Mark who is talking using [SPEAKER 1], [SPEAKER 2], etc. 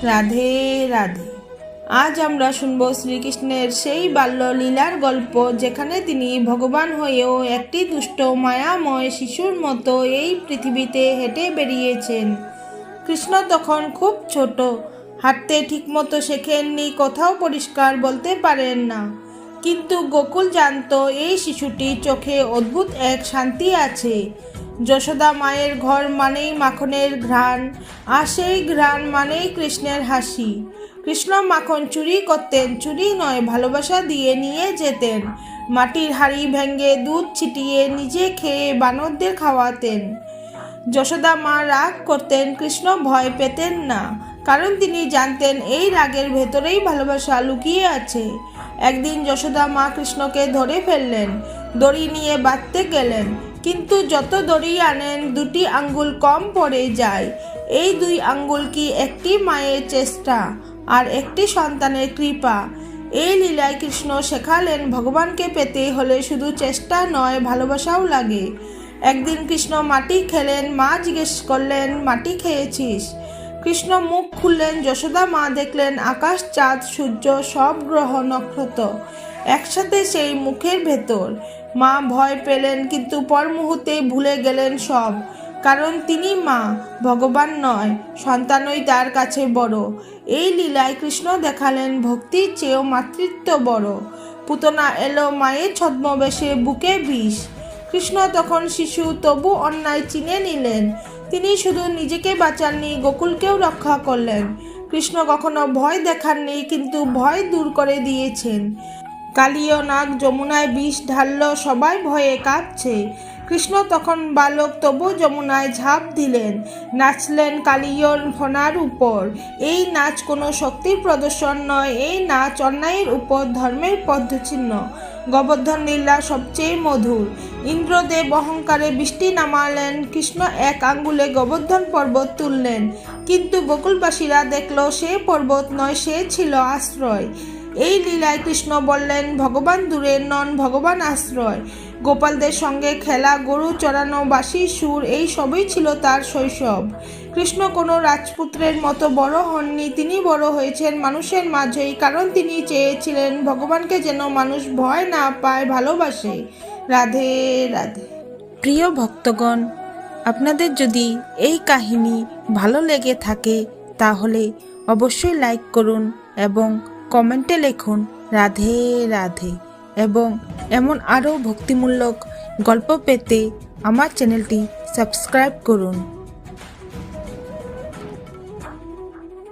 [SPEAKER 1] রাধে রাধে। আজ আমরা শুনব শ্রীকৃষ্ণের সেই বাল্যলীলার গল্প, যেখানে তিনি ভগবান হয়েও একটি দুষ্ট মায়াময় শিশুর মতো এই পৃথিবীতে হেঁটে বেরিয়েছেন। কৃষ্ণ তখন খুব ছোট, হাঁটতে ঠিকমতো শেখেননি, কোথাও পরিষ্কার বলতে পারেন না। কিন্তু গোকুল জানতো এই শিশুটির চোখে অদ্ভুত এক শান্তি আছে। যশোদা মায়ের ঘর মানেই মাখনের ঘ্রাণ, আর সেই ঘ্রাণ মানেই কৃষ্ণের হাসি। কৃষ্ণ মাখন চুরি করতেন, চুরি নয় ভালোবাসা দিয়ে নিয়ে যেতেন। মাটির হাঁড়ি ভেঙে দুধ ছিটিয়ে নিজে খেয়ে বানরদের খাওয়াতেন। যশোদা মা রাগ করতেন, কৃষ্ণ ভয় পেতেন না, কারণ তিনি জানতেন এই রাগের ভেতরেই ভালোবাসা লুকিয়ে আছে। একদিন যশোদা মা কৃষ্ণকে ধরে ফেললেন, দড়ি নিয়ে বাঁধতে গেলেন, কিন্তু যত দড়ি আনেন দুটি আঙ্গুল কম পড়ে যায়। এই দুই আঙ্গুল কি একটি মায়ের চেষ্টা আর একটি সন্তানের কৃপা। এই লীলায় কৃষ্ণ শেখালেন ভগবানকে পেতে হলে শুধু চেষ্টা নয়, ভালোবাসাও লাগে। একদিন কৃষ্ণ মাটি খেলেন, মা জিজ্ঞেস করলেন, মাটি খেয়েছিস? কৃষ্ণ মুখ খুললেন, যশোদা মা দেখলেন আকাশ, চাঁদ, সূর্য, সব গ্রহ নক্ষত্র একসাথে সেই মুখের ভেতর। মা ভয় পেলেন, কিন্তু পর মুহূর্তেই ভুলে গেলেন সব, কারণ তিনি মা, ভগবান নয়। সন্তানই তার কাছে বড়। এই লীলায় কৃষ্ণ দেখালেন ভক্তির চেয়েও মাতৃত্ব বড়। পুতনা এলো মায়ের ছদ্মবেশে, বুকে বিষ। কৃষ্ণ তখন শিশু, তবু অন্যায় চিনে নিলেন। তিনি শুধু নিজেকে বাঁচাননি, গোকুলকেও রক্ষা করলেন। কৃষ্ণ কখনো ভয় দেখাননি, কিন্তু ভয় দূর করে দিয়েছেন। কালীয় নাগ যমুনায় বিষ ঢালল, সবাই ভয়ে কাঁপছে। কৃষ্ণ তখন বালক, তবু যমুনায় ঝাঁপ দিলেন, নাচলেন কালীয়র ফণার উপর। এই নাচ কোনো শক্তির প্রদর্শন নয়, এই নাচ অন্যায়ের উপর ধর্মের পদচিহ্ন। গোবর্ধন লীলা সবচেয়ে মধুর। ইন্দ্রদেব অহংকারে বৃষ্টি নামালেন, কৃষ্ণ এক আঙ্গুলে গোবর্ধন পর্বত তুললেন। কিন্তু গোকুলবাসীরা দেখল সে পর্বত নয়, সে ছিল আশ্রয়। এই লীলায় কৃষ্ণ বললেন, ভগবান দূরে নন, ভগবান আশ্রয়। গোপালদের সঙ্গে খেলা, গরু চড়ানো, বাঁশির সুর, এই সবই ছিল তার শৈশব। কৃষ্ণ কোনো রাজপুত্রের মতো বড় হননি, তিনি বড় হয়েছেন মানুষের মাঝেই, কারণ তিনি চেয়েছিলেন ভগবানকে যেন মানুষ ভয় না পায়, ভালোবাসে। রাধে রাধে। প্রিয় ভক্তগণ, আপনাদের যদি এই কাহিনী ভালো লেগে থাকে তাহলে অবশ্যই লাইক করুন এবং কমেন্টে লিখুন রাধে রাধে। এবং এমন আরও ভক্তিমূলক গল্প পেতে আমার চ্যানেলটি সাবস্ক্রাইব করুন।